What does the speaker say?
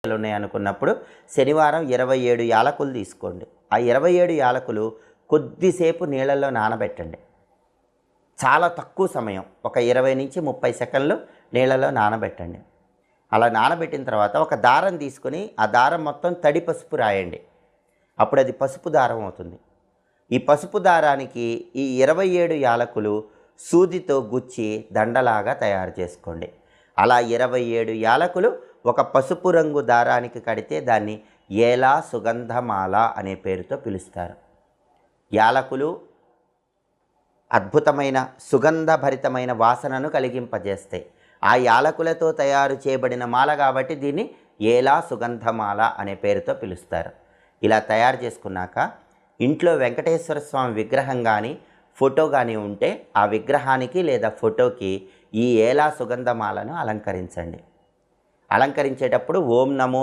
ఉన్నాయనుకున్నప్పుడు శనివారం 27 యాలకులు తీసుకోండి. ఆ 27 యాలకులు కొద్దిసేపు నీళ్ళల్లో నానబెట్టండి. చాలా తక్కువ సమయం, ఒక 20 నుంచి 30 సెకండ్లు నీళ్ళలో నానబెట్టండి. అలా నానబెట్టిన తర్వాత ఒక దారం తీసుకొని ఆ దారం మొత్తం తడి పసుపు రాయండి. అప్పుడు అది పసుపు దారం అవుతుంది. ఈ పసుపు దారానికి ఈ 27 యాలకులు సూదితో గుచ్చి దండలాగా తయారు చేసుకోండి. అలా 27 యాలకులు ఒక పసుపు రంగు దారానికి కడితే దాన్ని ఏలా సుగంధమాల అనే పేరుతో పిలుస్తారు. యాలకులు అద్భుతమైన సుగంధభరితమైన వాసనను కలిగింపజేస్తాయి. ఆ యాలకులతో తయారు చేయబడిన మాల కాబట్టి దీన్ని ఏలా సుగంధమాల అనే పేరుతో పిలుస్తారు. ఇలా తయారు చేసుకున్నాక ఇంట్లో వెంకటేశ్వర స్వామి విగ్రహం కానీ ఫోటో కానీ ఉంటే ఆ విగ్రహానికి లేదా ఫోటోకి ఈ ఏలా సుగంధమాలను అలంకరించండి. అలంకరించేటప్పుడు ఓం నమో